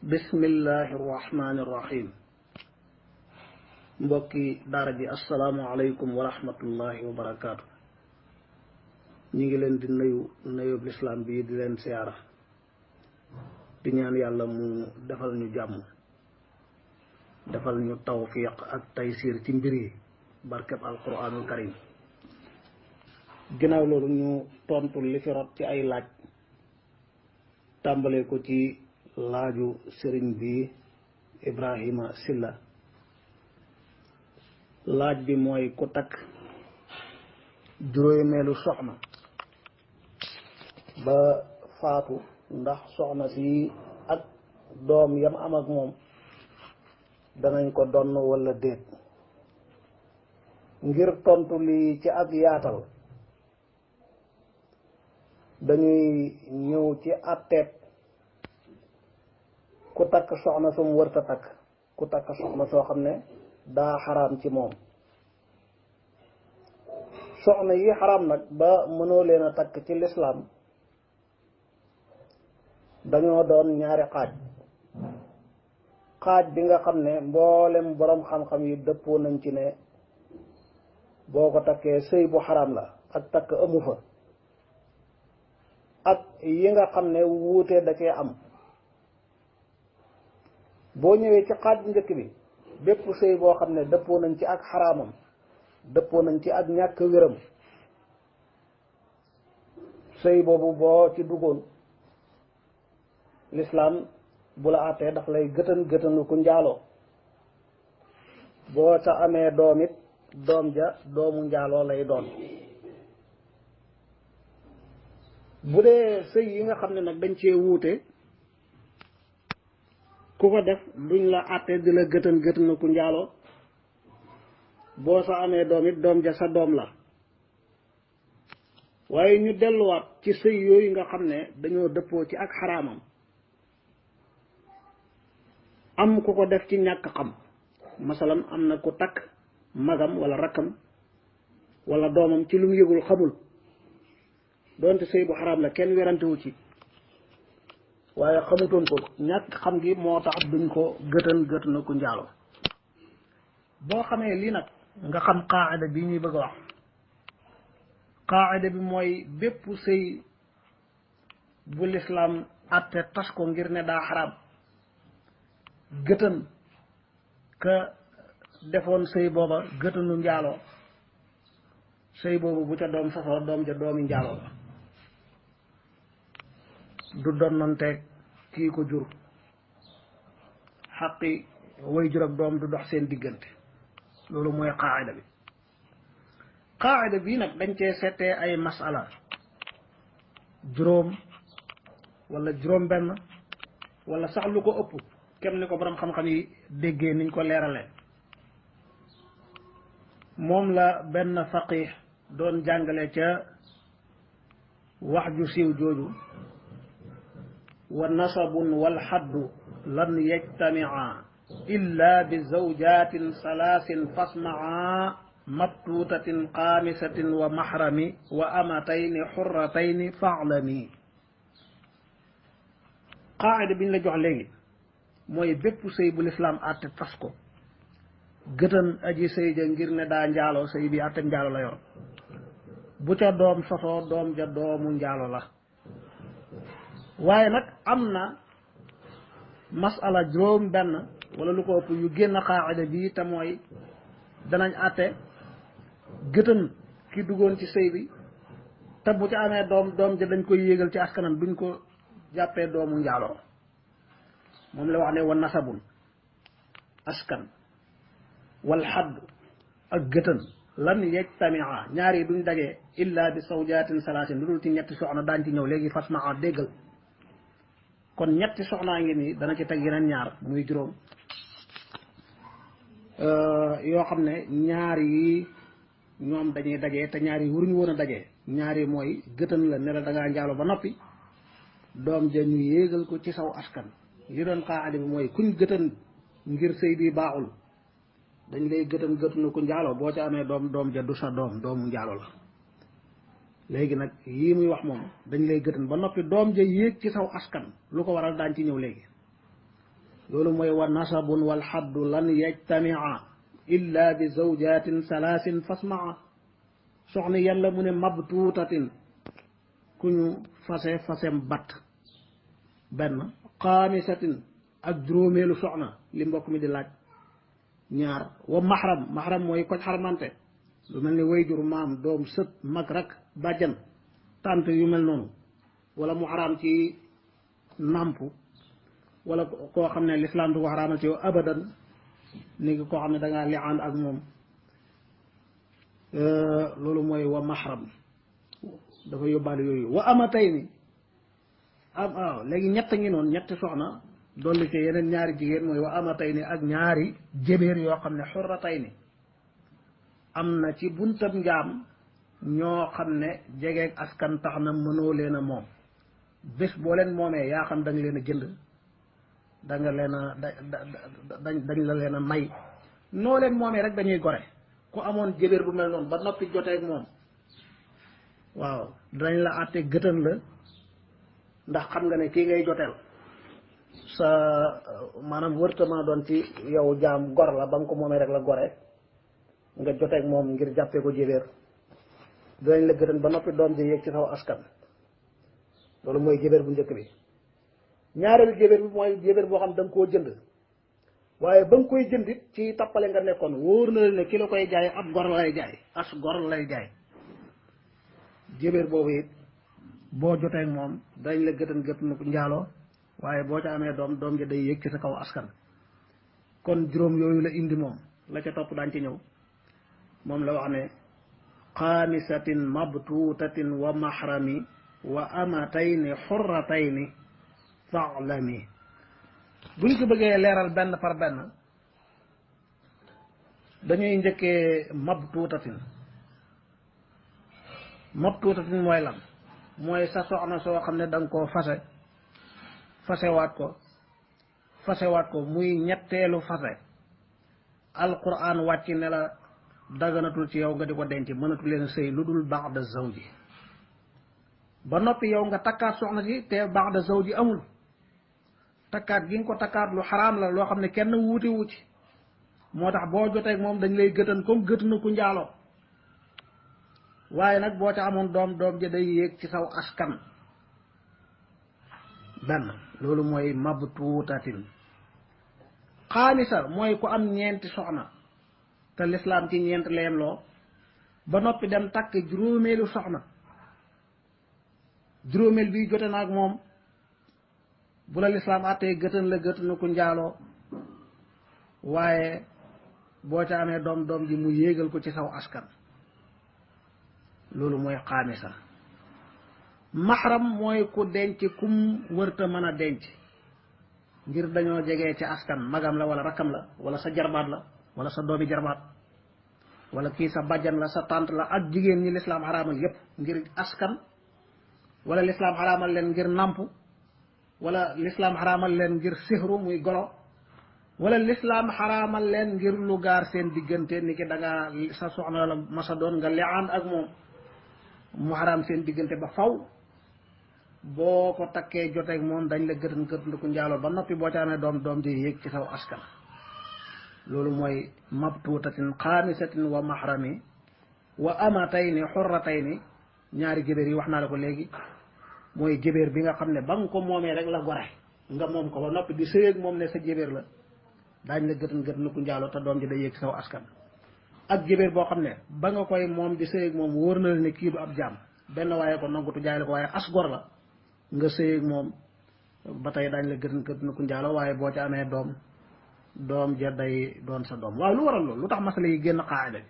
bismillahi irrahmani irrahim mbokki daara ji asalaamualeykum wa rahmatullahi wa barakaatu. ñi ngi leen di nuyub lislaam bi di leen siyaara di ñaan yàlla mu defal ñu jàmm defal ñu tawfiq ak taysiir ci mbir yi barkeb alquranul karim. ginnaaw loolu ñu tontu li fi rot ci ay laaj tàmbalee ko ci laaju sëriñ bi Ibrahima Silla. laaj bi mooy ku takk juróomeelu soxna ba faatu ndax soxna si ak doom yam am ak moom danañ ko donn walla déet. ngir tontu li ci ak yaatal dañuy ñëw ci àtteeb ku takk soxna su mu wërta takk, ku takk soxna soo xam ne daa xaraam ci moom. soxna yi xaraam nag ba mënoo leen a takk ci lislaam dañoo doon ñaari xaaj. xaaj bi nga xam ne mboolem boroom xam-xam yi dëppoo nañ ci ne boo ko takkee sëy bu xaraam la ak takk amu fa, ak yi nga xam ne wuute da cee am. boo ñëwee ci xaaj bu njëkk bi, bépp sëy boo xam ne dëppoo nañ ci ak xaraamam, dëppoo nañ ci ak ñàkk wéram, sëy boobu boo ci duggoon lislaam bu la àttee daf lay gëtanu ku njaaloo. boo ca amee doom it doom ja doomu njaaloo lay doon. bu dee sëy yi nga xam ne nag dañ cee wuute, ku ko def duñ la àtte di la gëtanu ku njaaloo. boo sa amee doom it doom ja sa doom la. waaye ñu delluwaat ci sëy yooyu nga xam ne dañoo dëppoo ci ak xaraamam, am ku ko def ci ñàkk xam. masalan am na ku takk magam wala rakkam wala doomam ci lu mu yëgul xamul, doonte sëy bu xaraam la kenn werantewu ci, waaye xamutoon ko. ñàkk xam gi moo tax duñ ko gëtana ku njaaloo. boo xamee lii nag nga xam qaacida bi ñuy bëgg a wax. qaacida bi mooy bépp sëy bu lislaam àtte tas ko ngir ne daa xaraam, gëtën ka defoon sëy booba gëtanu njaaloo, sëy boobu bu ca doom sosoo doom ja doomi njaaloo la. du donnanteeg kii ko jur, xaqi way jur ak doom du dox seen diggante. loolu mooy qaacida bi. qaacida bii nag dañ cee seetee ay masala juróom wala juróom benn wala sax lu ko ëpp, kem ni ko borom xam-xam yi déggee niñ ko leeralee. moom la benn faqih doon jàngale ca wax ju siiw jooju: wa nasabun wal xaddu lan yajtamia illa bi zawjatin salaasin fasmaa mabtuutatin xaamisatin wa maxrami wa amatayni xurratayni faalami. qaacida bi ñu la jox léegi mooy bépp sëy bu lislaam àtte tas ko, gëtën aji sëy ja ngir ne daa njaaloo, sëy bi àtte njaalo la yor. bu ca doom sosoo doom ja doomu njaalo la. waaye nag am na masala juróom benn wala lu ko ëpp yu génn qaacida bi, te mooy danañ àtte gëtën ki duggoon ci sëy bi, te bu ca amee doom ja dañ koy yéegal ci askanam, duñ ko jàppee doomu njaaloo. moom la wax ne wa nasabun askan wal xadd ak gëtën lan yajtamia ñaar yi duñ dagee illa bi zawjaatin salaasin lu dul ci ñetti soxna. daañ ci ñëw léegi fasmaa déggal. kon ñetti soxnaa ngi nii, dana ci teg yeneen ñaar muy juróom, yoo xam ne ñaar yi ñoom dañuy dagee te ñaar yi waruñu woon a dagee. ñaar yi mooy gëtën la ne la dangaa njaalo ba noppi, doom ja ñu yéegal ko ci saw askan. li doon qaacida bi mooy kuñ gëtën ngir sëy bi baaxul dañ lay gëtanu ku njaaloo. boo ca amee doom ja du sa doomu njaalo la. léegi nag yii muy wax moom dañ lay gëtën ba noppi doom ja yéeg ci saw askan. lu ko waral daañ ci ñëw léegi. loolu mooy wa nasabun wal xaddu lan yajtamia illa bi zawjatin salaasin fasmaa soxna yàlla mu ne mabtuutatin ku ñu fase fasem batt benn xaamisatin ak juróomeelu soxna li mbokk mi di laaj ñaar wa maxram mooy koj xarmante lu mel ni wayjur maam doom sët mag rak bàjjan tànt yu mel noonu wala mu xaraam ci nàmp wala koo xam ne lislaam du ko xaraamal ci yow abadan ni ngi koo xam ne dangaa liaan ak moom loolu mooy wa maxram dafa yóbbaale yooyu wa amatay ni waaw léegi ñett ngi noonu ñetti soxna dolli ci yeneen ñaari jigéen mooy wa amatay ni ak ñaari jébéer yoo xam ne xurratay ni am na ci buntab njaam ñoo xam ne jegeeg askan tax na mënoo leen a moom bés boo leen moomee yaa xam da nga leen a jënd da nga leen a dañ la leen a may noo leen moomee rek dañuy gore ku amoon jébéer bu mel noonu ba noppi joteeg moom waaw dañ la àtte gëtën la ndax xam nga ne kii ngay joteel sa maanaam wërtama doon ci yow jaam gor la ba nga ko moomee rek la gore nga joteeg moom ngir jàppee ko jébéer dinañ la gëtën ba noppi doom ji yéeg ci saw askan loolu mooy jébéer bu njëkk bi ñaareelu jébéer bi mooy jébéer boo xam da nga koo jënd waaye ba nga koy jëndit ci tappale nga nekkoon wóor na la ne ki la koy jaay ab gor lay jaay as gor lay jaay jébéer boobu it boo joteeg moom dañ la gëtën njaaloo waaye boo ca amee doom ji day yëg ci sa kaw askan kon juróom yooyu la indi moom la ca topp daañ ci ñëw moom la wax ne xaamisatin mabtuutatin wa mahrami wa amatayni xurratayni fa'lami buñ ko bëggee leeral benn par benn dañuy njëkkee mabtuutatin mooy lan mooy sa soxna soo xam ne da nga koo fasewaat ko muy ñetteelu fase alquran wàcc ne la daganatul ci yow nga di ko denc mënatu leen sëy lu dul ba'da zawji ba noppi yow nga takkaat soxna si te ba'da zawji amul takkaat gi nga ko takkaat lu xaraam la loo xam ne kenn wuute wuuti moo tax boo joteeg moom dañ lay gëtan comme gëtanu ku njaaloo waaye nag boo ca amoon doom ja day yéeg ci saw askan benn loolu mooy mabtuutatin xaamisa mooy ku am ñeenti soxna te lislaam ci ñeent la yemloo ba noppi dem takk juróomeelu soxna juróomeel bi jote na ak moom bu la lislaam àttee gëtën la gëtanu ku njaaloo waaye boo ca amee doom ji mu yéegal ko ci saw askan loolu mooy xaamisa maxram mooy ku denc kum wërta mën a denc ngir dañoo jegee ci askan magam la wala rakkam la wala sa jarbaat la wala sa doomi jarbaat wala kii sa bàjjan la sa tànt la ak jigéen ñi lislaam xaraamal yépp ngir askan wala lislaam xaraamal leen ngir nàmp wala lislaam xaraamal leen ngir sixru muy golo wala lislaam xaraamal leen ngir lu gaar seen diggante ni ki dangaa sa soxna la masa doon nga liaan ak moom mu xaraam seen diggante ba faw boo ko takkee joteeg moom dañ la gëtën ku njaaloo ba noppi boo ca amee doom di yéeg ci saw askan loolu mooy mabtuutatin xaamisatin wa mahrami wa amatayni xurratayni ñaari jébéer yi wax naa la ko léegi mooy jébéer bi nga xam ne ba nga ko moomee rek la gore nga moom ko ba noppi di sëyeeg moom ne sa jébéer la daañ la gëtën ku njaaloo te doom ji day yéeg ci saw askan ak jébéer boo xam ne ba nga koy moom di sëyeeg moom wóor na la ne kii du ab jaam benn waaye ko nangutu jaay la ko waaye as gor la nga sëyeeg moom ba tey daañ la gëtën ku njaaloo waaye boo ca amee doom ja day doon sa doom waaw lu waral loolu lu tax masala yi génn qaayida bi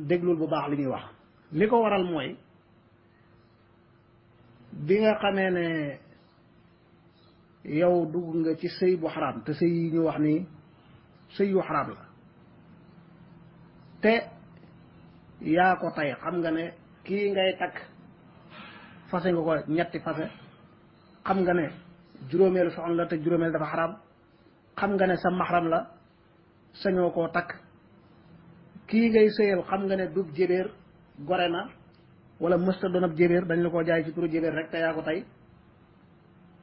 déglul bu baax li ñuy wax li ko waral mooy bi nga xamee ne yow dugg nga ci sëy bu xaraam te sëy yi ñu wax nii sëy yu xaraam la te yaa ko tey xam nga ne kii ngay takk fase nga ko ñetti fase xam nga ne juróomeelu soxna la te juróomeel dafa xaraam xam nga ne sa maxaram la sañoo koo takk kii ngay sëyal xam nga ne dub jébéer gore na wala mësta doon ab jébéer dañ la koo jaay ci turu jébéer rek te yaa ko tey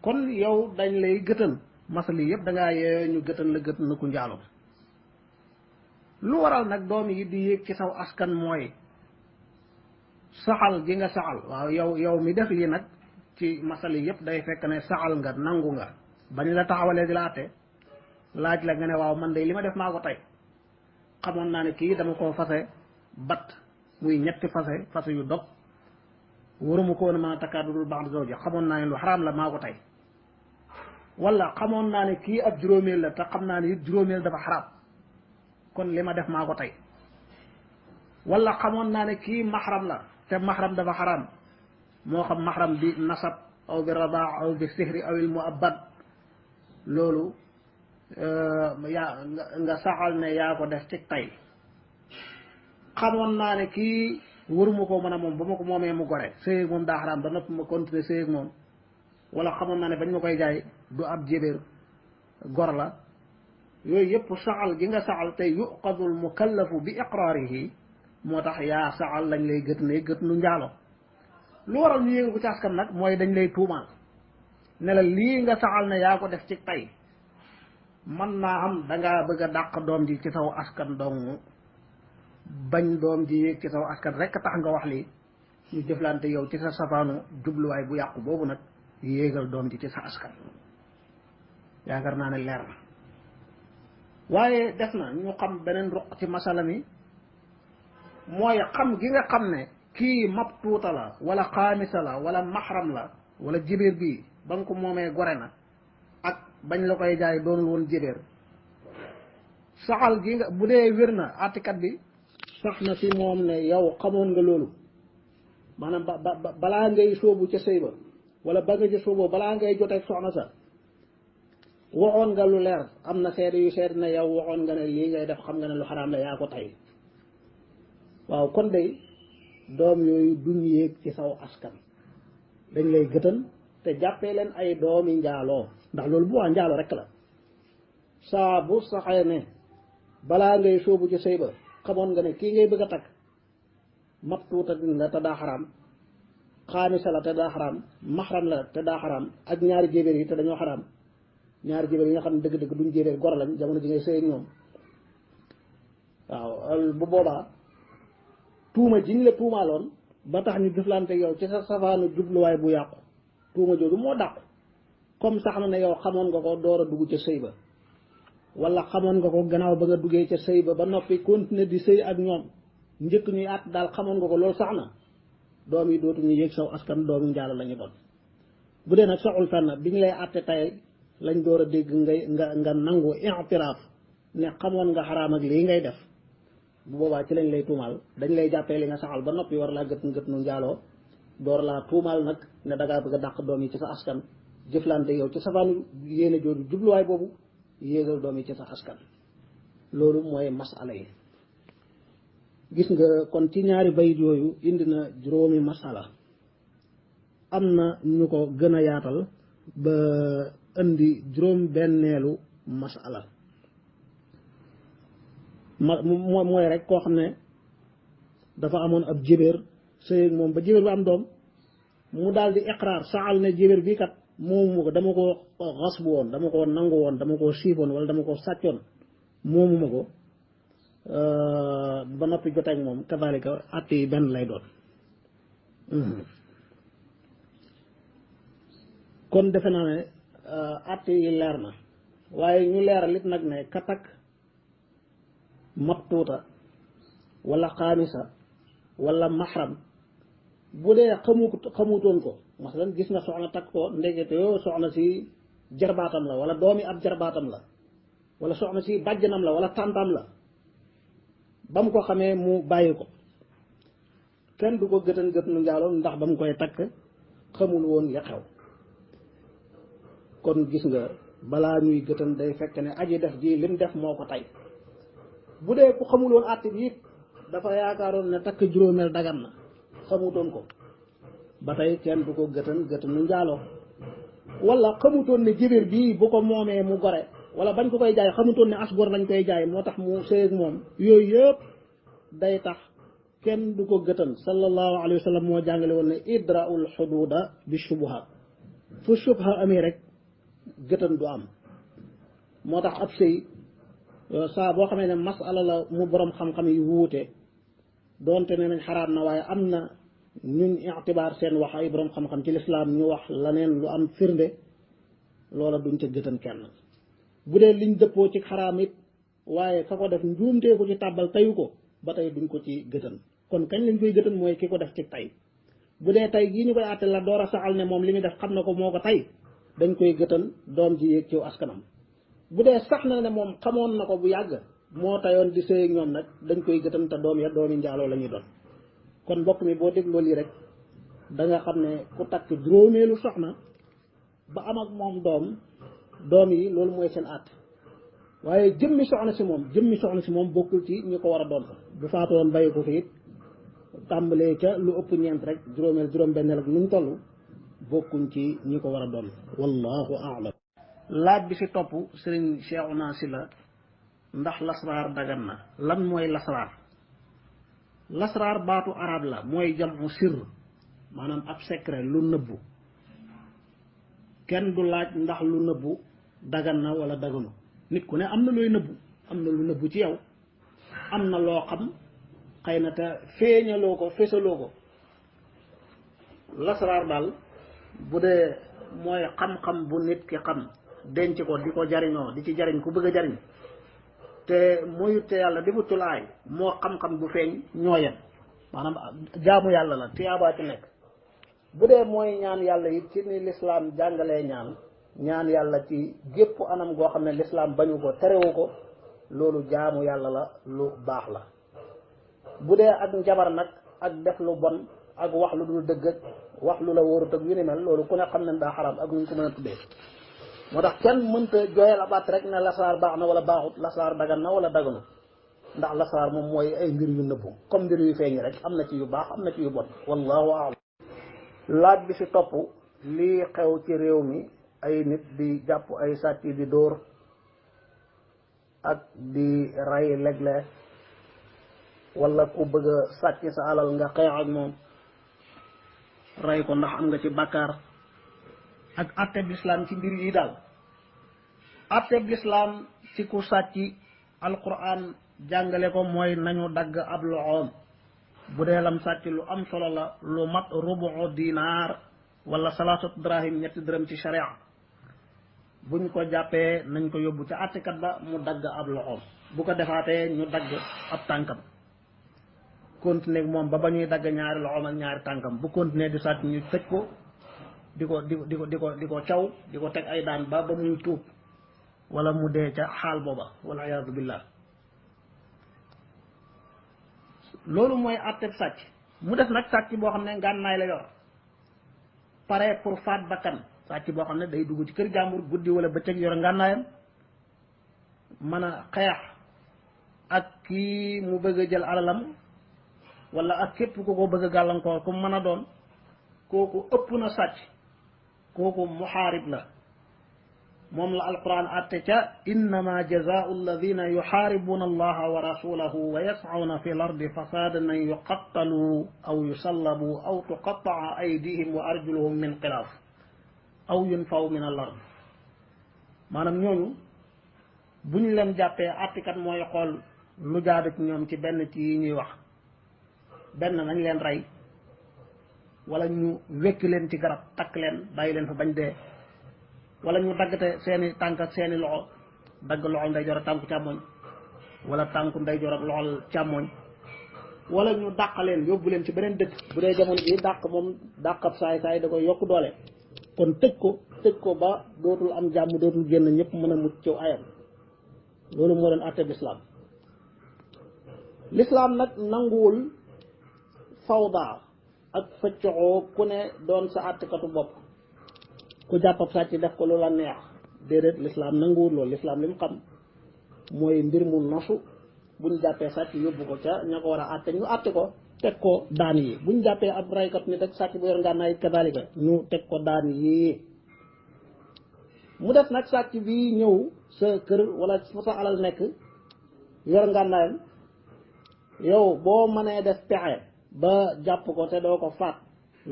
kon yow dañ lay gëtën masali yëpp da ngaa yee ñu gëtan la gët na ku njaalo lu waral nag doom yi di yéeg ci saw askan mooy saxal gi nga saxal waaw yow mi def lii nag ci masali yëpp day fekk ne saxal nga nangu nga bañ la taxawalee di la àtte laaj la nga ne waaw man de li ma def maa ko tey xamoon naa ne kii dama koo fase bat muy ñetti fase yu dog waruma ko woon a mën a takkaat dul baax zawja xamoon naa ne lu xaraam la maa ko tey wala xamoon naa ne kii ab juróomeel la te xam naa ne it juróomeel dafa xaraam kon li ma def maa ko tey wala xamoon naa ne kii maxram la te maxram dafa xaraam moo xam maxram bi nasab aw bi radaa aw bi sihri aw il muabbad loolu yaa nga saxal ne yaa ko def ci tey xamoon naa ne kii waruma koo mën a moom ba ma ko moomee mu gore sëyeeg moom daa xaraam ba noppi ma continuer sëyeeg moom wala xamoon naa ne bañ ma koy jaay du ab jébéer gor la yooyu yëpp saxal gi nga saxal te yuqadul mukallafu bi iqraarihi moo tax yaa saxal lañ lay gët nu njaalo lu waral ñu yéegu ko ci askan nag mooy dañ lay tuumaal ne la lii nga saxal ne yaa ko def ci tey man naa am dangaa bëgg a dàq doom ji ci saw askan dong bañ doom ji yéeg ci saw askan rek tax nga wax lii ñu jëflante yow ci sa safaanu jubluwaay bu yàqu boobu nag yéegal doom ji ci sa askan yaakaar naa ne leer na waaye des na ñu xam beneen ruq ci masala mi mooy xam gi nga xam ne kii mabtuuta la wala xaamisa la wala maxram la wala jibéer bii ba nga ko moomee gore na ak bañ la koy jaay doonul woon jibéer saxal gi nga bu dee wér na àttikat bi sax na si moom ne yow xamoon nga loolu maanaam balaa ngay sóobu ca sëy ba wala ba nga ca sóoboo balaa ngay joteeg soxna sa waxoon nga lu leer am na seede yu seede na yow waxoon nga ne lii ngay def xam nga ne lu xaraam la yaa ko tey waaw kon day doom yooyu duñ yéeg ci saw askan dañ lay gëtan te jàppee leen ay doomi njaaloo ndax loolu bu waa njaaloo rek la saa bu saxee ne balaa ngay sóobu ci sëy ba xamoon nga ne kii ngay bëgg a takk mabtuuta la te daa xaraam xaamisa la te daa xaraam maxram la te daa xaraam ak ñaari jébéer yi te dañoo xaraam ñaari jébéer yi nga xam ne dëgg-dëgg duñ jébéer gor lañ jamono ji ngay sëy ak ñoom waaw bu boobaa tuuma jiñ la tuumaaloon ba tax ñu jëflante yow ci sa safaanu jubluwaay bu yàqu tuuma jooju moo dàqu comme sax na ne yow xamoon nga ko door a dugg ca sëy ba wala xamoon nga ko gannaaw ba nga duggee ca sëy ba noppi continuer di sëy ak ñoom njëkk ñuy at daal xamoon nga ko loolu sax na doom yi dootuñu yéeg saw askan doomi njaalo la ñu doon bu dee nag saxul fenn bi ñu lay àtte tey lañ door a dégg nga nangu i'tiraaf ne xamoon nga xaraam ak lii ngay def bu boobaa ci lañ lay tuumaal dañ lay jàppee li nga saxal ba noppi war laa gët nu njaaloo door laa tuumaal nag ne dangaa bëgg a dàq doom yi ci sa askan jëflante yow ci safaanu yéene jooju jubluwaay boobu yéegal doom yi ci sa askan loolu mooy masala yi gis nga kon ci ñaari bayit yooyu indi na juróomi masala am na ñu ko gën a yaatal ba indi juróom benneelu masala mooy rek koo xam ne dafa amoon ab jébéer sëy ak moom ba jébéer bi am doom mu daal di iqraar saxal ne jébéer bii kat moomu ma ko dama ko xasbu woon dama ko nangu woon dama ko siifoon wala dama ko sàccoon moomu ma ko ba noppi joteeg moom kazalika àtte yi benn lay doon kon defe naa ne àtte yi leer na waaye ñu leeral it nag ne ka takk mabtuuta wala xaamisa wala maxram bu dee xamutoon ko masalan gis nga soxna takk ko ndekete yoo soxna si jarbaatam la wala doomi ab jarbaatam la wala soxna si bàjjanam la wala tàntam la ba mu ko xamee mu bàyyi ko kenn du ko gët nu njaaloon ndax ba mu koy takk xamul woon ya xew kon gis nga balaa ñuy gëtan day fekk ne aji def ji lim def moo ko tey bu dee ku xamul woon àtte bi it dafa yaakaaroon ne takk juróomeel dagan na xamutoon ko ba tey kenn du ko gëtan nu njaaloo wala xamutoon ne jébéer bii bu ko moomee mu gore wala bañ ko koy jaay xamutoon ne asgor lañ koy jaay moo tax mu sëy ak moom yooyu yëpp day tax kenn du ko gëtan sallallahu alayhi wa sallam moo jàngale woon ne idra'ul xuduuda bi shubuhaat fu shubha amee rek gëtan du am moo tax ab sëy saa boo xamee ne masala la mu borom xam-xam yi wuute doonte ne nañ xaraam na waaye am na ñun itibaar seen wax ay borom xam-xam ci lislaam ñu wax laneen lu am firnde loola duñ ca gëtan kenn bu dee liñ dëppoo ci xaraam it waaye ka ko def njuumtee ko ci tàbbal tayu ko ba tey duñ ko ci gëtan kon kañ lañ koy gëtan mooy ki ko def ci tay bu dee tay gii ñu koy àtte la door a saxal ne moom li muy def xam na ko moo ko tay dañ koy gëtan doom ji yéeg ci askanam bu dee sax na ne moom xamoon na ko bu yàgg moo tayoon di sëy ak ñoom nag dañ koy gëtan te doom ya doomi njaaloo la ñuy doon kon mbokk mi boo dégloo lii rek da nga xam ne ku takk juróomeelu soxna ba am ak moom doom yi loolu mooy seen àtt waaye jëmmi soxna si moom bokkul ci ñi ko war a doon bu faatoon bàyyi ko fi it tàmbalee ca lu ëpp ñeent rek juróom-benneel ak nuñ toll bokkuñ ci ñi ko war a doon wallahu a'lam. laaj bi si topp sëriñ Cheikhouna Sylla ndax lasraar dagan na lan mooy lasraar baatu arab la mooy jamu sirr maanaam ab secret lu nëbbu kenn du laaj ndax lu nëbbu dagan na wala daganu nit ku ne am na looy nëbbu am na lu nëbbu ci yow am na loo xam xëy na te feeñaloo ko fesaloo ko lasraar daal bu dee mooy xam-xam bu nit ki xam denc ko di ko jariñoo di ci jariñ ku bëgg a jariñ te moyut te yàlla defut ci laay moo xam-xam bu feeñ ñooyam maanaam jaamu yàlla la tiyaabaa ci nekk bu dee mooy ñaan yàlla it ci ni lislaam jàngalee ñaan yàlla ci gépp anam goo xam ne lislaam bañu ko terewu ko loolu jaamu yàlla la lu baax la bu dee ak njabar nag ak def lu bon ak wax lu dul dëgg ak wax lu la wóorut ak yu ni mel loolu ku ne xam ne daa xaraam ak nuñ ko mën a tuddee moo tax kenn mënta jooyal abaat rek ne lasraar baax na wala baaxut lasraar dagan na wala daganu ndax lasraar moom mooy ay mbir yu nëbbu comme mbir yu feeñ rek am na ci yu baax am na ci yu bon wallahu a'lam. laaj bi si topp lii xew ci réew mi ay nit di jàpp ay sàcc di dóor ak di rey léeg-léeg wala ku bëgg a sàcc sa alal nga xeex ak moom rey ko ndax am nga ci bàkkaar ak atteb lislaam ci mbir yi daal atteb lislaam ci ku sàcc alquran jàngale ko mooy nañu dagg ab loxoom bu dee lam sàcc lu am solo la lu mat rubu dinaar wala salaasatu drahim ñetti dërëm ci sharia buñ ko jàppee nañ ko yóbbu ca àttekat ba mu dagg ab loxoom bu ko defaatee ñu dagg ab tànkam continuer moom ba ñuy dagg ñaari loxoom ak ñaari tànkam bu continuer di sàcc ñu tëj ko di ko caw di ko teg ay daan ba muy tuub wala mu dee ca xaal booba wala iyaadu billah loolu mooy àtteb sàcc mu def nag sàcc boo xam ne ngànnaay la yor pare pour faat bakkan sàcc boo xam ne day dugg ci kër jàmbur guddi wala bëccëg yor ngànnaayam mën a xeex ak kii mu bëgg a jël alalam wala ak képp ku ko bëgg a gàllankoor ku mën a doon kooku ëpp na sàcc kooku muxaarib la moom la alquran atte ca innama jazaau alladina yuxaaribuna allaha wa rasulahu wa yascuna fi l ardi fasadan an yuqattalu aw yusallabu aw tuqataa aydihim wa arjuluhum min xilaaf aw yunfaw min al ard maanaam ñooñu bu ñu leen jàppee attikat mooy xool lu jaadu ci ñoom ci benn ci yi ñuy wax benn nañ leen rey wala ñu wekki leen ci garab takk leen bàyyi leen fa bañ dee wala ñu daggate seeni tànk ak seeni loxo dagg loxol ndeyjoor ak tànku càmmoñ wala tànku ndeyjoor ak loxol càmmoñ wala ñu dàq leen yóbbu leen ci beneen dëkk bu dee jamono bii dàq moom dàqab saay da koy yokk doole kon tëj ko ba dootul am jàmm dootul génn ñëpp mën a mucc ci ayam loolu moo doon àtte lislaam lislaam nag nanguwul fawda ak fëccoxoo ku ne doon sa àttekatu bopp ku jàppab sàcc def ko lu la neex déedéet lislaam nanguwul loolu lislaam li mu xam mooy mbir mu nosu buñ jàppee sàcc yóbbu ko ca ña ko war a àtte ñu àtte ko teg ko daan yi buñ jàppee ab raykat nit ak sàcc bu yor ngànnaay kadalika ñu teg ko daan yi mu def nag sàcc bi ñëw sa kër wala fa sa alal nekk yor ngànnaayam yow boo mënee def pexe ba jàpp ko te doo ko faat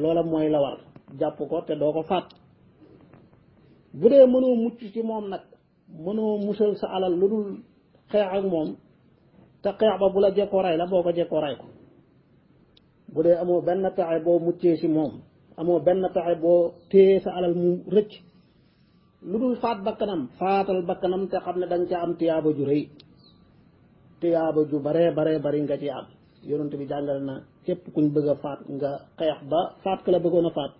loola mooy la war jàpp ko te doo ko faat bu dee mënoo mucc ci moom nag mënoo musal sa alal lu dul xeex ak moom te xeex ba bu la jekkoo rey la boo ko jekkoo rey ko bu dee amoo benn pexe boo muccee si moom amoo benn pexe boo téye sa alal mu rëcc lu dul faat bakkanam faatal bakkanam te xam ne danga ca am tiyaaba ju rëy tiyaaba ju baree bari nga ci am yonent bi jàngale na képp kuñ bëgg a faat nga xeex ba faat ka la bëggoon a faat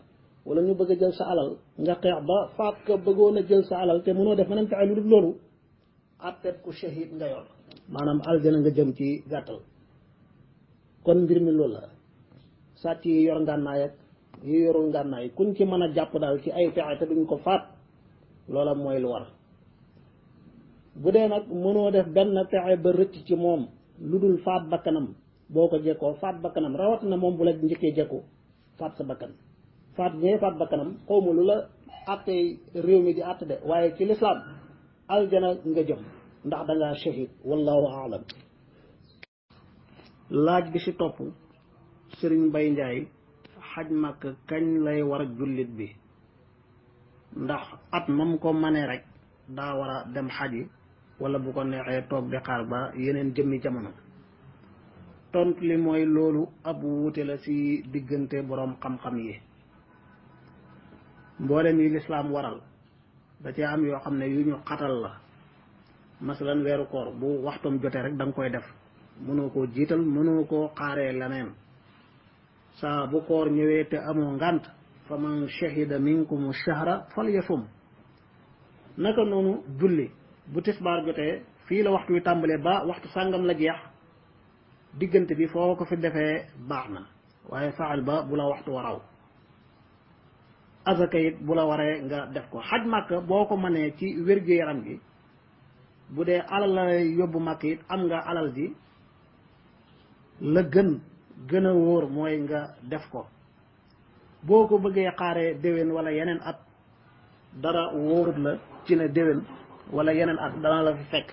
wala ñu bëgg a jël sa alal nga xeex ba faat ka bëggoon a jël sa alal te mënoo def meneen pexe lu dul loolu àtteeb ku shahid nga yor maanaam aljana nga jëm ci gàttal kon mbir mi loolu la sàcc yi yor ngànnaay ak yi yorul ngànnaay kuñ ci mën a jàpp daal ci ay pexe te duñ ko faat loola mooy lu war bu dee nag mënoo def benn pexe ba rëcc ci moom lu dul faat bakkanam boo ko jekkoo faat bakkanam rawat na moom bu la njëkkee jekku faat sa bakkan faat ñee faat bakkanam xawma lu la àtte réew mi di àtte de waaye ci lislaam aljana nga jëm ndax dangaa shahid wallahu aalam laaj bi ci topp sëriñ Mbay Njaay xaj màkk kañ lay war jullit bi ndax at mam ko manee rek daa war a dem xaji wala bu ko neexee toog di xaar ba yeneen jëmmi jamono tontu li mooy loolu ab wuute la ci diggante boroom xam-xam yi mboolem yi lislaam waral da ci am yoo xam ne yu ñu xatal la masalan weeru koor bu waxtum jotee rek da nga koy def mënoo koo jiital mënoo koo xaaree leneen saa bu koor ñëwee te amoo ngànt fa man shahida minkum shahra falyasum naka noonu julli bu tisbaar jotee fii la waxtu wi tàmbalee ba waxtu sàngam la jeex diggante bi foo ko fi defee baax na waaye faal ba bu la waxtu waraw azaka it bu la waree nga def ko xaj màkk boo ko mënee ci wér-gu-yaram gi bu dee alal la yóbbu màkk it am nga alal ji la gën a wóor mooy nga def ko boo ko bëggee xaaree déwén wala yeneen at dara wóorut la ci ne déwén wala yeneen at dana la fi fekk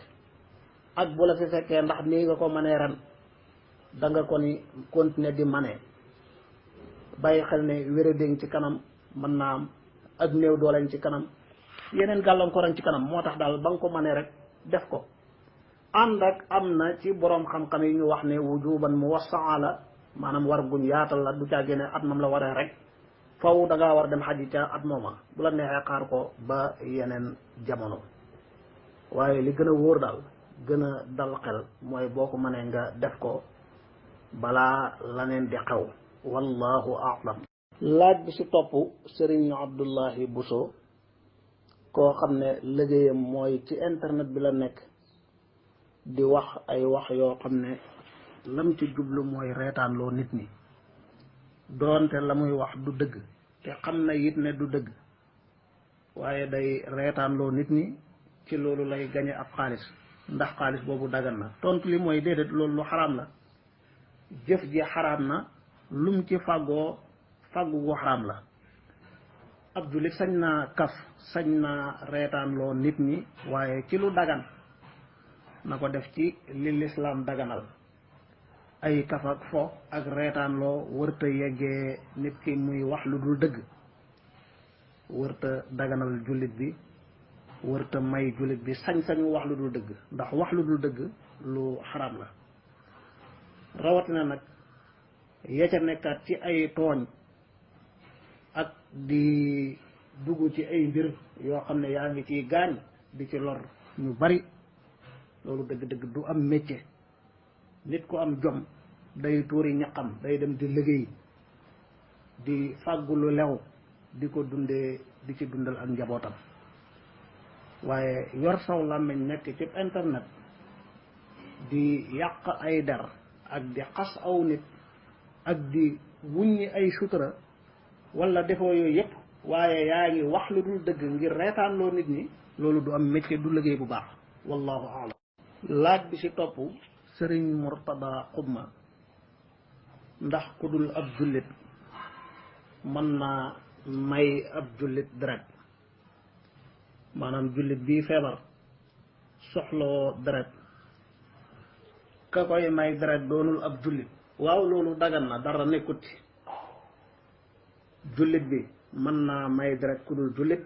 ak bu la fi fekkee ndax nii nga ko mënee ren da nga ko ni continuer di manee bàyyi xel ne wéradéng ci kanam mën naa am ak néew dooleñ ci kanam yeneen gàllankoorañ ci kanam moo tax daal ba nga ko mënee rek def ko ànd ak am na ci boroom xam-xam yi ñu wax ne wujuban muwassaa la maanaam war guñ yaatal la du caa génne at moom la waree rek faw da ngaa war dem xaji ca at mooma bu la neexee xaar ko ba yeneen jamono waaye li gën a wóor daal gën a dal xel mooy boo ko mënee nga def ko balaa laneen di xew wallahu a'lam laaj bi ci topp sëriñ Abdullahi Buso koo xam ne liggéeyam mooy ci internet bi la nekk di wax ay wax yoo xam ne lam ci jublu mooy reetaanloo nit ñi doonte la muy wax du dëgg te xam na it ne du dëgg waaye day reetaanloo nit ñi ci loolu lay gañe ab xaalis ndax xaalis boobu dagan na tontu li mooy déedéet loolu lu xaraam la jëf ji xaraam na lum ci fàggoo fàggu gu xaraam la ab jullit sañ naa kaf sañ naa reetaanloo nit ñi waaye ci lu dagan na ko def ci li lislaam daganal ay kaf ak fo ak reetaanloo wërta yeggee nit ki muy wax lu dul dëgg wërta daganal jullit bi wërta may jullit bi sañ-sañu wax lu dul dëgg ndax wax lu dul dëgg lu xaraam la rawatina nag ya ca nekkaat ci ay tooñ ak di dugg ci ay mbir yoo xam ne yaa ngi ciy gaañ di ci lor ñu bari loolu dëgg-dëgg du am métier nit ku am jom day tuuri ñaqam day dem di liggéey di fàggu lu lew di ko dundee di ci dundal ak njabootam waaye yor saw làmmiñ nekk ci internet di yàq ay der ak di xas aw nit ak di wuññi ay sutura wala defoo yooyu yëpp waaye yaa ngi wax lu dul dëgg ngir reetaanloo nit ñi loolu du am métier du liggéey bu baax wallahu a'lam laaj bi ci topp sëriñ Murtada Xuma ndax ku dul ab jullit mën naa may ab jullit deret maanaam jullit bii feebar soxloo deret ka koy may deret doonul ab jullit waaw loolu dagan na dara nekkut ci jullit bi mën naa may deret ku dul jullit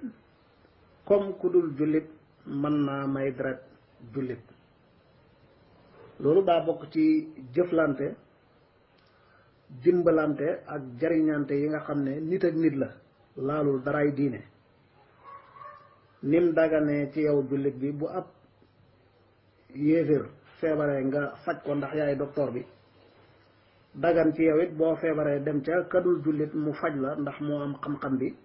comme ku dul jullit mën naa may deret jullit loolu daa bokk ci jëflante dimbalante ak jariñante yi nga xam ne nit ak nit la laalul daray diine nim daganee ci yow jullit bi bu ab yéeféer feebaree nga faj ko ndax yaay docteur bi dagan ci yow it boo feebaree dem ca kadul jullit mu faj la ndax moo am xam-xam bi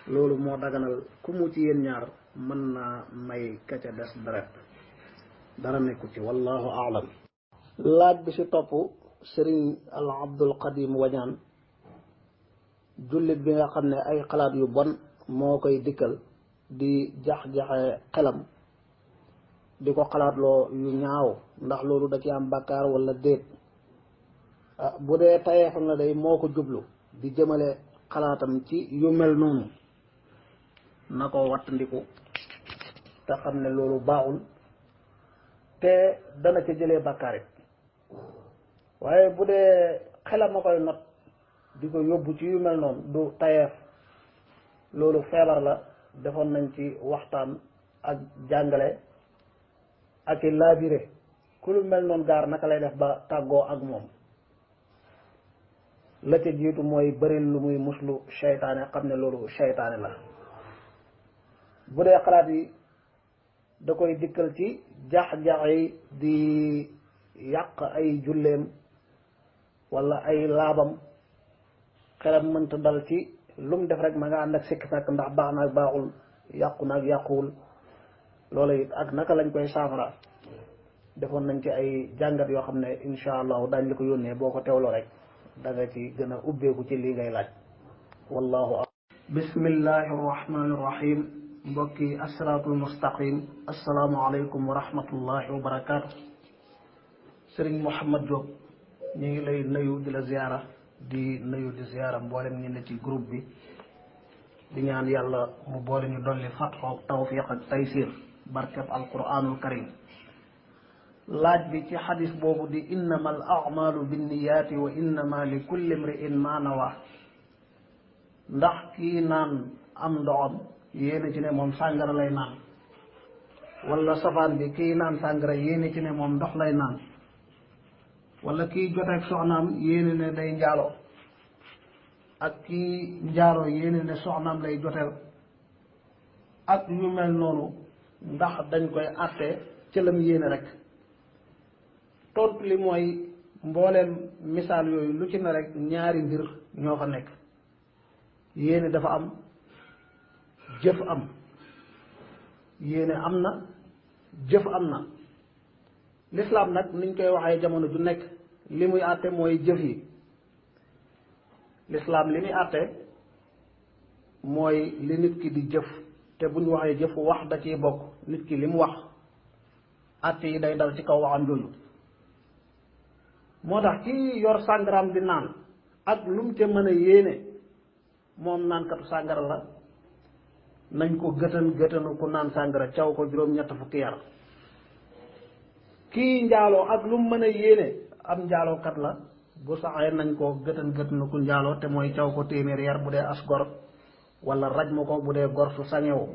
loolu moo daganal ku mu ci yéen ñaar mën naa may ka ca des deret dara nekku ci wallahu aalam laaj bi ci topp sëriñ al abdul qadim wañaan jullit bi nga xam ne ay xalaat yu bon moo koy dikkal di jax-jaxe xelam di ko xalaatloo yu ñaaw ndax loolu da ci am bàkkaar wala déet bu dee tayeefam la day moo ko jublu di jëmale xalaatam ci yu mel noonu na ko wattandiku te xam ne loolu baaxul te dana ca jëlee bàkkaar it waaye bu dee xelam a koy not di ko yóbbu ci yu mel noonu du tayeef loolu feebar la defoon nañ ci waxtaan ak jàngale ak i laabire ku lu mel noonu gaar naka lay def ba tàggoo ak moom la ca jiitu mooy bëri lu muy muslu seytaane xam ne loolu seytaane la bu dee xalaat yi da koy dikkal ci jax-jax yi di yàq ay julleem wala ay laabam xelam mënta dal ci lu mu def rek ma nga ànd ak sikki sàkk ndax baax na ak baaxul yàqu na ak yàquwul loola it ak naka lañ koy saafara defoon nañ ci ay jàngat yoo xam ne insha allahu daañ la ko yónnee boo ko teewloo rek da nga ci gën a ubbeeku ci lii ngay laaj wallahu a'lam bismillahi arrahmani irrahim mbokki asiraatul mustaqim assalaamu aleykum wa rahmatullahi wa barakaatu sëriñ Mouhamed Diop ñu ngi lay nuyu di la ziyaara di nuyu di ziyaara mboolem ñi ne ci groupe bi di ñaan yàlla mu boole ñu dolli fatxoog tawfiq ak taysir barkeb alquranul karim laaj bi ci xadis boobu di innama al a'malu binniyaati wa innama li kulli imri'in ma nawa ndax kii naan am ndoxam yéene ci ne moom sàngara lay naan wala safaan bi kii naan sàngara yéene ci ne moom ndox lay naan wala kii joteeg soxnaam yéene ne day njaaloo ak kii njaaloo yéene ne soxnaam lay joteel ak yu mel noonu ndax dañ koy àtte ci lam yéene rek tontu li mooy mbooleem misaal yooyu lu ci ne rek ñaari mbir ñoo fa nekk yéene dafa am jëf am yéene am na jëf am na lislaam nag niñ koy waxee jamono ju nekk li muy àtte mooy jëf yi lislaam li muy àtte mooy li nit ki di jëf te bu ñu waxee jëf wax da ciy bokk nit ki li mu wax àtte yi day dal ci kaw waxam jooju moo tax ki yor sàngaraam di naan ak lu mu ca mën a yéene moom naankatu sàngara la nañ ko gëtanu ku naan sàngara caw ko juróom-ñett fukki yar kii njaaloo ak lu mu mën a yéene am njaalookat la bu saxee nañ ko gëtanu ku njaaloo te mooy caw ko téeméer yar bu dee as gor wala raj ma ko bu dee gor su sañewu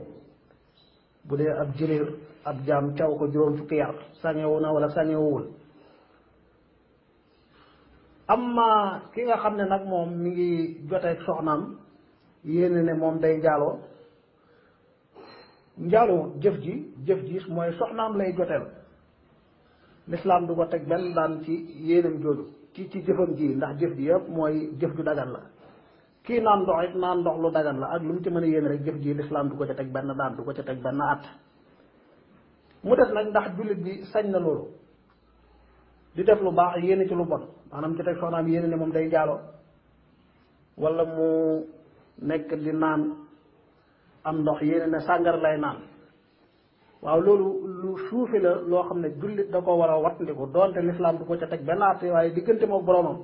bu dee ab jëléer ab jaam caw ko juróom fukki yar sañewu na wala sañewuwul amma ki nga xam ne nag moom mi ngi joteeg soxnaam yéene ne moom day njaaloo njaaloo jëf ji mooy soxnaam lay joteel lislaam du ko teg benn daan ci yéenam jooju ci jëfam ji ndax jëf ji yëpp mooy jëf ju dagan la kii naan ndox it naan ndox lu dagan la ak lu mu ci mën a yéene rek jëf ji lislaam du ko ca teg benn daan du ko ca teg benn at mu des nag ndax jullit bi sañ na loolu di def lu baax yéene ci lu bon maanaam joteeg soxnaam yéene ne moom day njaaloo wala mu nekk di naan am ndox yéene ne sàngara lay naan waaw loolu lu suufi la loo xam ne jullit da ko war a wattandiku doonte lislaam du ko ca teg benn àtte waaye diggante moom boroomam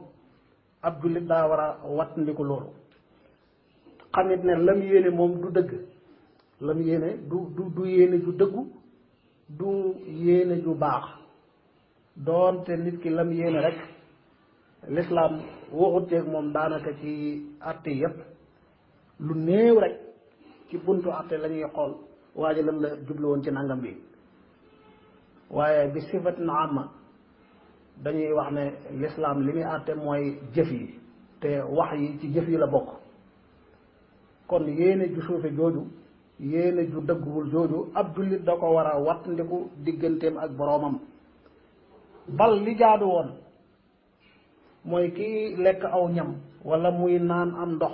ab jullit daa war a wattandiku loolu xamit ne lam yéene moom du dëgg lam yéene du yéene ju dëggu du yéene ju baax doonte nit ki lam yéene rek lislaam waxut ceeg moom daanaka ci àtte yépp lu néew rek ci buntu àtte la ñuy xool waa ji lan la jublu woon ci nangam bi waaye bi sifatin amma dañuy wax ne lislaam li muy àtte mooy jëf yi te wax yi ci jëf yi la bokk kon yéene ju suufe jooju yéene ju dëgguwul jooju ab jullit da ko war a wattandiku digganteem ak boroomam bal li jaadu woon mooy kii lekk aw ñam wala muy naan am ndox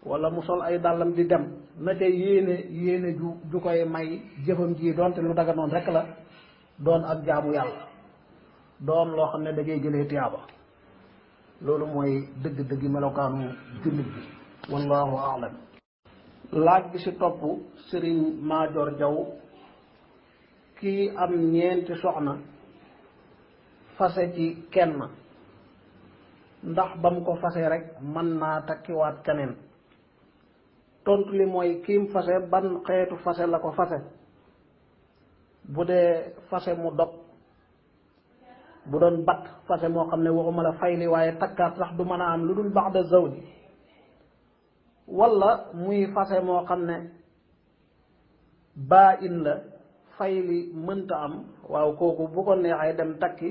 wala mu sol ay dàllam di dem na ca yéene ju koy may jëfam ji doonte lu daga noonu rek la doon ak jaamu yàlla doon loo xam ne da ngay jëlee tiyaaba loolu mooy dëgg-dëgg melokaanu jullit bi wallahu aalam laaj bi ci topp sëriñ Maajoor Jaw kii am ñeenti soxna fase ci kenn ndax ba mu ko fase rek mën naa takkiwaat keneen tontu li mooy kiim fase ban xeetu fase la ko fase bu dee fase mu dog bu doon bat fase moo xam ne waxuma la fayli waaye takkaat sax du mën a am lu dul ba'da zawji wala muy fase moo xam ne baa in la fayli mënta am waaw kooku bu ko neexee dem takki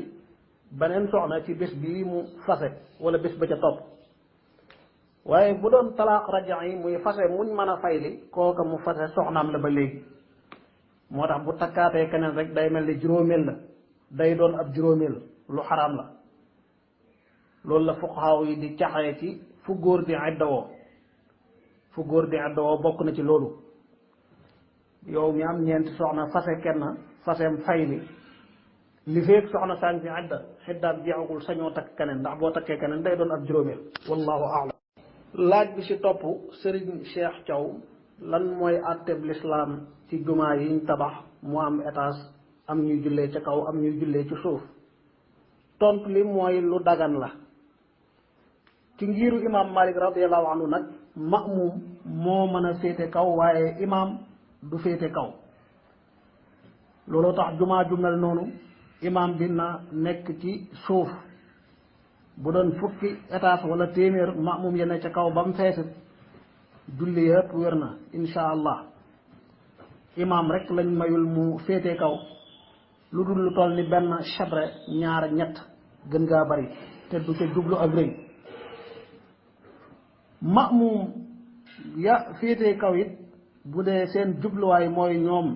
beneen soxna ci bés bii mu fase wala bés ba ca topp waaye bu doon talaaq raja'i muy fase muñ mën a fayli kooka mu fase soxnaam la ba léegi moo tax bu takkaatee keneen rek day mel ni juróomeel la day doon ab juróomeel lu xaraam la loolu la fuqahaa yi di caxee ci fu góor di iddawoo fu góor di iddawoo bokk na ci loolu yow mi am ñeenti soxna fase kenn faseem fayli li feeg soxna saan ci idda xiddaam jeexagul sañoo takk keneen ndax boo takkee keneen day doon ab juróomeel wallahu a'lam laaj bi ci topp Serigne Cheikh Thiaw lan mooy àtteb lislaam ci jumaa yiñ tabax mu am étage am ñuy jullee ca kaw am ñuy jullee ci suuf tontu li mooy lu dagan la ci ngiiru imam Malik radiyallahu anhu nag ma'mum moo mën a féete kaw waaye imam du féete kaw looloo tax jumaa ju mel noonu imam bi na nekk ci suuf bu doon fukki étage wala téeméer ma'mum yene ca kaw ba mu feesit julli yëpp wér na insha allah imam rek lañ mayul mu féete kaw lu dul lu toll ni benn chabre ñaar ñett gën gaa bari te du ca jublu ak rëy ma'mum ya féete kaw it bu dee seen jubluwaay mooy ñoom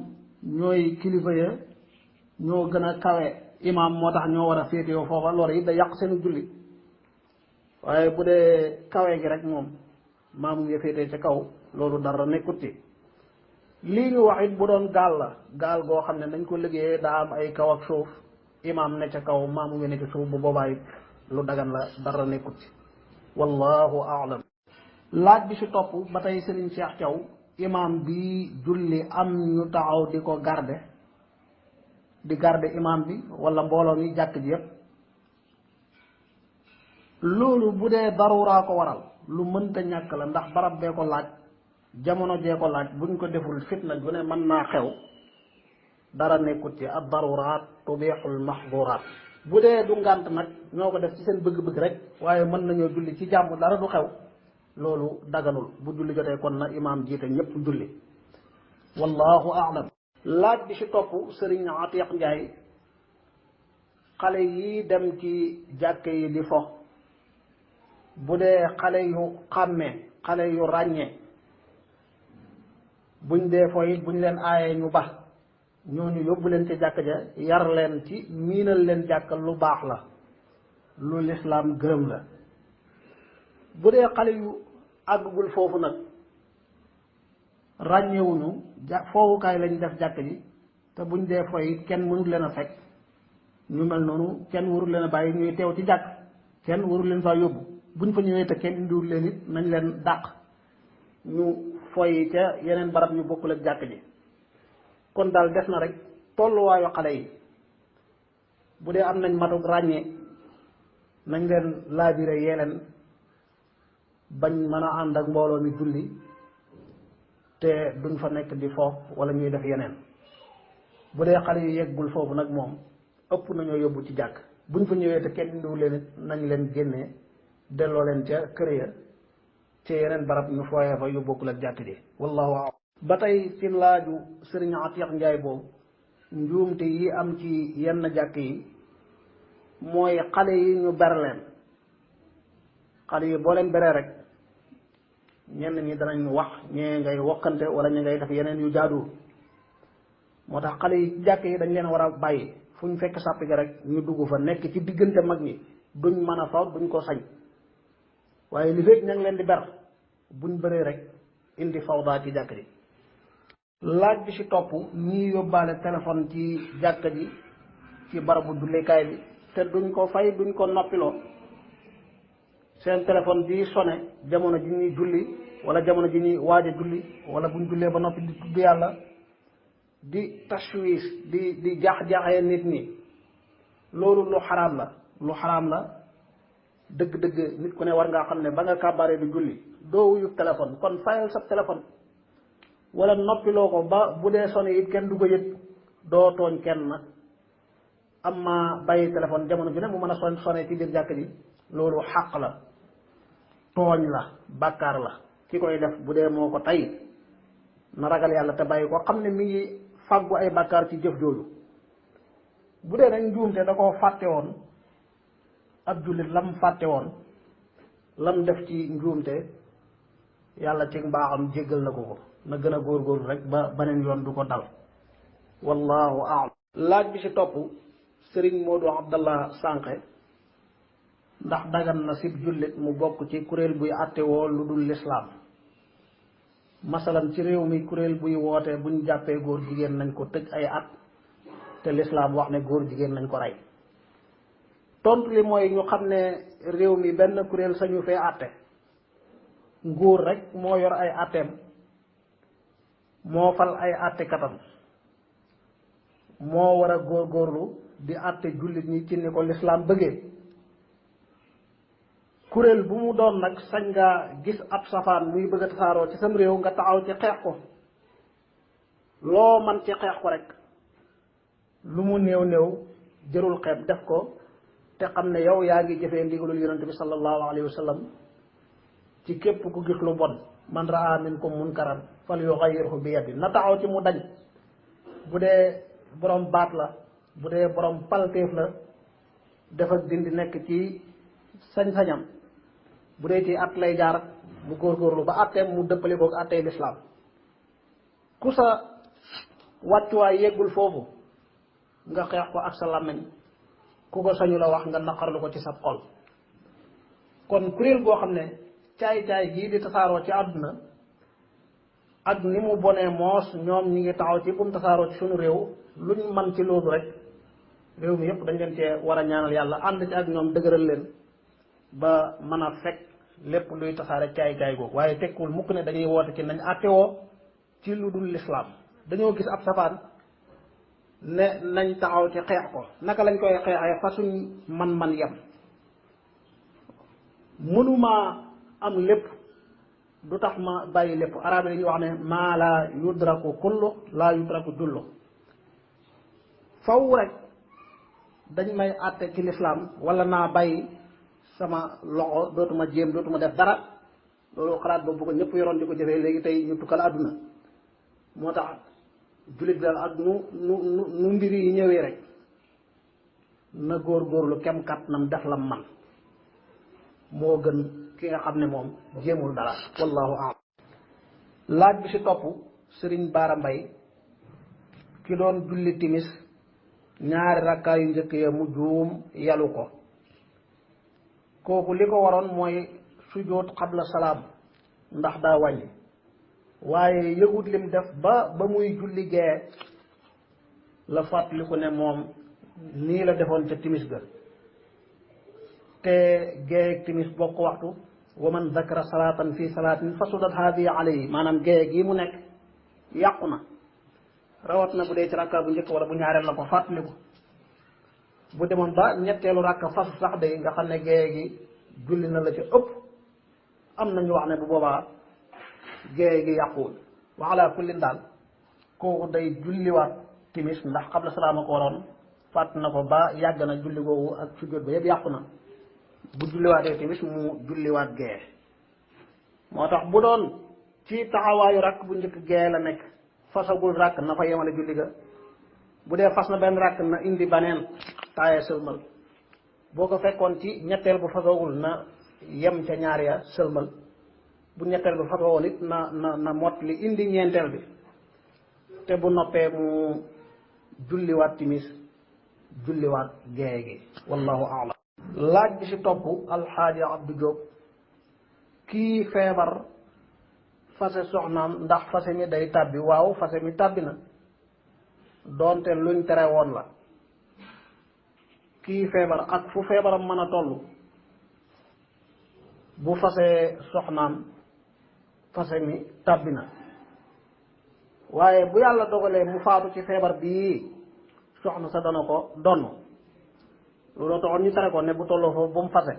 ñooy kilifa ya ñoo gën a kawe imam moo tax ñoo war a féete yoo foofa loolu it da yàq seen julli waaye bu dee kawe gi rek moom maamum ya féete ca kaw loolu dara nekkut ci lii ñu wax it bu doon gaal la gaal goo xam ne dañ ko liggéeyee daa am ay kaw ak suuf imam ne ca kaw maamum ya ne ca suuf bu boobaa it lu dagan la dara nekkut ci wallahu a'lam laaj bi ci topp ba tey Serigne Cheikh Thiaw imam bi julli am ñu taxaw di ko garde imam bi wala mbooloo mi jàkk ji yépp loolu bu dee daruraa ko waral lu mënta ñàkk la ndax barab bee ko laaj jamono jee ko laaj buñ ko deful fitna ju ne mën naa xew dara nekkut ci ad daruraat tubixul mahduraat bu dee du ngànt nag ñoo ko def ci seen bëgg-bëgg rek waaye mën nañoo julli ci jàmm dara du xew loolu daganul bu julli jotee kon na imaam jiite ñépp julli wallahu a'lam laaj bi ci topp Sëriñ Atiq Njaay xale yi dem ci jàkke yi di fo bu dee xale yu xàmmee xale yu ràññee buñ dee fo it buñ leen aayee ñu ba ñooñu yóbbu leen ci jàkk ja yar leen ci miinal leen jàkk lu baax la lu lislaam gërëm la bu dee xale yu àggugul foofu nag ràññewuñu foowukaay lañ def jàkk ji te buñ dee fo it kenn mënul leen a fekk ñu mel noonu kenn warul leen a bàyyi ñuy teew ci jàkk kenn warul leen faa yóbbu buñ fa ñëwee te kenn indiwul leen it nañ leen dàq ñu foy ca yeneen barab yu bokkul ak jàkk ji kon daal def na rek tolluwaayu xale yi bu dee am nañ matuk ràññee nañ leen laabire yee leen bañ mën a ànd ak mbooloo mi julli te duñ fa nekk di foofu wala ñuy def yeneen bu dee xale yi yeggul foofu nag moom ëpp nañoo yóbbu ci jàkk buñ fa ñëwee te kenn indiwul leen it nañ leen génnee delloo leen ca kër ya ci yeneen barab ñu fooyee fa yu bokkul ak jàkk ji wallahu a'lam ba tey ci laaju sëriñ Atiq Njaay boobu njuumte yi am ci yenn jàkk yi mooy xale yi ñu ber leen xale yi boo leen beree rek ñenn ñi danañ wax ñee ngay wokkante wala ñu ngay def yeneen yu jaadu moo tax xale yi jàkk yi dañ leen war a bàyyi fu ñu fekk sàppi ga rek ñu dugg fa nekk ci diggante mag ñi duñ mën a faw duñ ko sañ waaye li fekk ña ngi leen di ber buñ bëree rek indi fawda ci jàkk ji laaj bi ci topp ñii yóbbaale téléphone ci jàkka ji ci barabu jullikaay bi te duñ ko fay duñ ko noppiloo seen téléphone bi sone jamono ji ñuy julli wala jamono ji ñuy waaj a julli wala buñ jullee ba noppi di tudd yàlla di tashwis di jaax-jaaxee nit ñi loolu lu xaraam la dëgg-dëgg nit ku ne war ngaa xam ne ba nga kàbbaaree di julli doo wuyu téléphone kon fayal sa téléphone wala noppiloo ko ba bu dee sone it kenn du ko yëg doo tooñ kenn am ma bàyyi téléphone jamono ju ne mu mën a sone ci biir jàkk ji loolu xàq la tooñ la bàkkaar la ki koy def bu dee moo ko tey na ragal yàlla te bàyyi ko xam ne mi ngi fàggu ay bàkkaar ci jëf jooju bu dee nag njuumte da koo fàtte woon ab jullit lam fàtte woon lam def ci njuumte yàlla ci mbaaxam jéggal na ko na gën a góorgóorlu rek ba beneen yoon du ko dal wallahu a'lam laaj bi ci topp sëriñ Modou Abdallah Sànqe ndax dagan na sib jullit mu bokk ci kuréel buy àttewoo lu dul lislaam masalan ci réew mi kuréel buy woote buñ jàppee góor jigéen nañ ko tëj ay at te lislaam wax ne góor jigéen nañ ko rey tontu li mooy ñu xam ne réew mi benn kuréel sañu fee àtte nguur rek moo yor ay àtteem moo fal ay àttekatam moo war a góorgóorlu di àtte jullit ñi ci ni ko lislaam bëggee kuréel bu mu doon nag sañ nga gis ab safaan muy bëgg a tasaaroo ci sam réew nga taxaw ci xeex ko loo man ci xeex ko rek lu mu néew néew jërul xeeb def ko te xam ne yow yaa ngi jëfee ndigalul yonente bi sallallahu alayhi wa sallam ci képp ku gis lu bon man raa minkum munkaran fal yughayyirhu bi yadi na taxaw ci mu dañ bu dee borom baat la bu dee borom palteef la def ak dindi nekk ci sañ-sañam bu dee ci at lay jaar mu góorgóorlu ba atteem mu dëppale koog attey lislaam ku sa wàccuwaay yeggul foofu nga xeex ko ak sa làmmiñ ku ko sañu la wax nga naqarlu ko ci sa xol kon kuréel goo xam ne caay-caay gii di tasaaroo ci àdduna ak ni mu bonee moos ñoom ñi ngi taxaw ci kum tasaaroo ci suñu réew luñ man ci loolu rek réew mi yëpp dañ leen cee war a ñaanal yàlla ànd ci ak ñoom dëgëral leen ba mën a fekk lépp luy tasaare caay-caay googu waaye tekkul mukk ne dañuy woote ci nañ àttewoo ci lu dul lislaam dañoo gis ab safaan ne nañ taxaw ci xeex ko naka lañ koy xeexee fa suñ man-man yem mënuma am lépp du tax ma bàyyi lépp arabe yi dañuy wax ne maa la yudraku kullu laa yudraku jullu faw rek dañ may àtte ci lislaam wala naa bàyyi sama loxo dootuma jéem dootuma def dara loolu xalaat boobu ko ñëpp yoroon di ko jëfee léegi tey ñu tukkal àdduna moo tax jullit daal ak nu mbir yi ñëwee rek na góorgóorlu kem kàttanam def la man moo gën ki nga xam ne moom jéemul dara wallahu a'lam laaj bi ci topp sëriñ Baara Mbay ki doon julli timis ñaari rakkaa yu njëkk ya mu juum yalu ko kooku li ko waroon mooy sujjóot xabla salaam ndax daa wàññi waaye yëgut lim def ba muy julli gee la fàttaliku ne moom nii la defoon ca timis ga te gee timis bokk waxtu wa man dakara salaatan fi salaatin fasudat haadihi alayhi maanaam gee gii mu nekk yàqu na rawat na bu dee ci rakka bu njëkk wala bu ñaareel la ko fàttaliku bu demoon ba ñetteelu rakka fas sax day nga xam ne gee gi julli na la ci ëpp am na ñu wax ne bu boobaa gee gi yàquwul wa ala kullin daal kooku day julliwaat timis ndax xabla salaama ko waroon fàtt na ko ba yàgg na julli googu ak sujjóot ba yëpp yàqu na bu julliwaatee timis mu julliwaat gee moo tax bu doon ci taxawaayu rakk bu njëkk gee la nekk fasagul rakk na fa yemale julli ga bu dee fas na benn rakk na indi baneen taaye sëlmal boo ko fekkoon ci ñetteel bu fasagul na yem ca ñaar ya sëlmal bu ñetteel bu fasagoon it na mot li indi ñeenteel bi te bu noppee mu julliwaat timis julliwaat gee gi wallahu a'lam. laaj bi ci topp alxaaji Abdou Diop kii feebar fase soxnaam ndax fase mi day tàbbi waaw fase mi tàbbi na doonte luñ tere woon la kii feebar ak fu feebaram mën a toll bu fase soxnaam fase mi tàbbi na waaye bu yàlla dogalee mu faatu ci feebar bii soxna sa dana ko donn looloo taxoon ñu tere ko ne bu tolloo foofu bu mu fase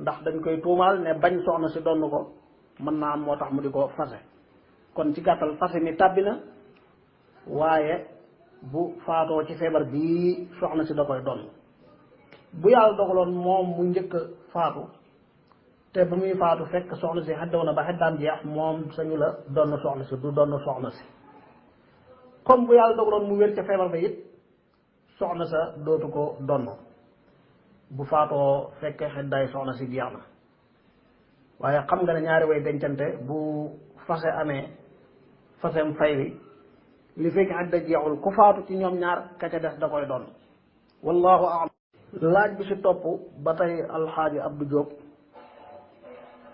ndax dañ koy tuumaal ne bañ soxna si donn ko mën naa am moo tax mu di ko fase kon ci gàttal fase mi tàbbi na waaye bu faatoo ci feebar bii soxna si da koy donn bu yàlla dogaloon moom mu njëkk faatu te bu muy faatu fekk soxna si xeddaw na ba xeddaam jeex moom sañu la donn soxna si du donn soxna si comme bu yàlla dogaloon mu wér ca feebar ba it soxna sa dootu ko donn bu faatoo fekk xeddaay soxna si jeex na waaye xam nga ne ñaari way dencante bu fase amee fasem fay wi li fekk xedda jeexul ku faatu ci ñoom ñaar ka ca des da koy donn wallahu a'lam. laaj bi ci topp ba tey alxaaji Abdou Diop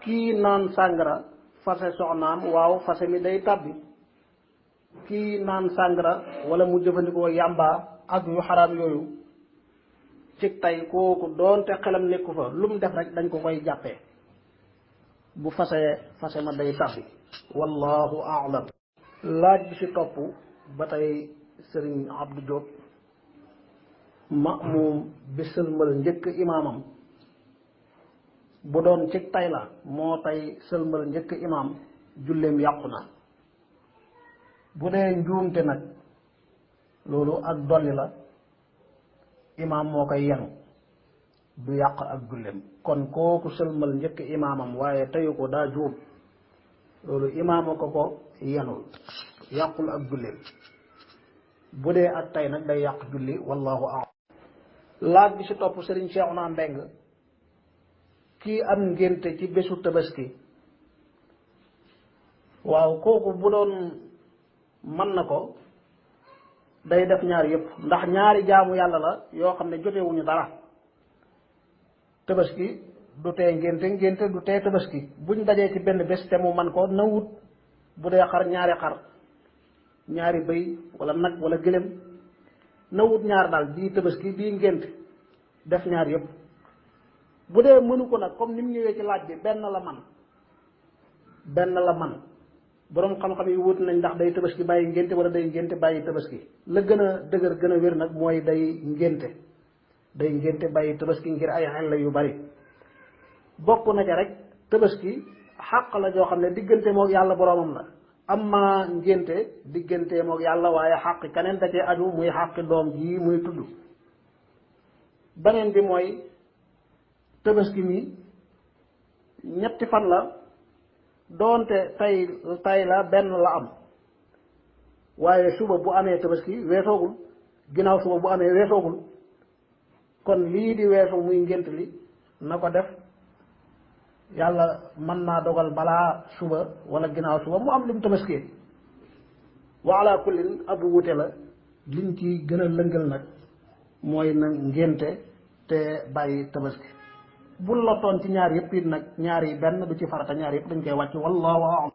kii naan sàngara fase soxnaam waaw fase mi day tàbbi kii naan sàngara wala mu jëfandikoo yàmba ak yu xaraam yooyu ci tey kooku doonte xelam nekku fa lu mu def rek dañ ko koy jàppee bu fase ma day tàbbi wallahu a'lam. laaj bi ci topp ba tey sëriñ Abdou Diop ma'muum bi sëlmal njëkk imaamam bu doon ci tay la moo tay sëlmal njëkk imaam julleem yàqu na bu dee njuumte nag loolu ak dolli la imaam moo koy yenu du yàq ak julleem kon kooku sëlmal njëkk imaamam waaye teyu ko daa juum loolu imaama ko yenul yàqul ak julleem bu dee ak tay nag day yàq julli wallahu a'lam. laaj bi ci topp Serigne Cheikhouna Mbeng kii am ngénte ci bésu tabaski waaw kooku bu doon mën na ko day def ñaar yëpp ndax ñaari jaamu yàlla la yoo xam ne jotewuñu dara tabaski du tee ngénte du tee tabaski buñ dajee ci benn bés te mu man ko na wut bu dee xar ñaari bëy wala nag wala gëlëm na wut ñaar daal bii tabaski bii ngénte def ñaar yëpp bu dee mënu ko nag comme ni mu ñëwee ci laaj bi benn la man boroom xam-xam yi wut nañ ndax day tabaski bàyyi ngénte wala day ngénte bàyyi tabaski la gën a dëgër gën a wér nag mooy day ngénte bàyyi tabaski ngir ay xel yu bari bokk na ca rek tabaski xàq la joo xam ne diggante moog yàlla boroomam la amma ngénte diggante moog yàlla waaye xàq keneen da cee aju muy xàqi doom ji muy tudd beneen bi mooy tabaski mi ñetti fan la doonte tay la benn la am waaye suba bu amee tabaski weesoogul ginnaaw suba bu amee weesoogul kon lii di weesu muy ngént li na ko def yàlla mën naa dogal balaa suba wala ginnaaw suba mu am lim tabaskee wa ala kullin abu wute la liñ ci gën a lëngal nag mooy na ngénte te bàyyi tabaski bul lottoon ci ñaar yëpp it nag ñaar yi benn du ci farata ñaar yëpp dañ koy wàcc wallahu a'lam.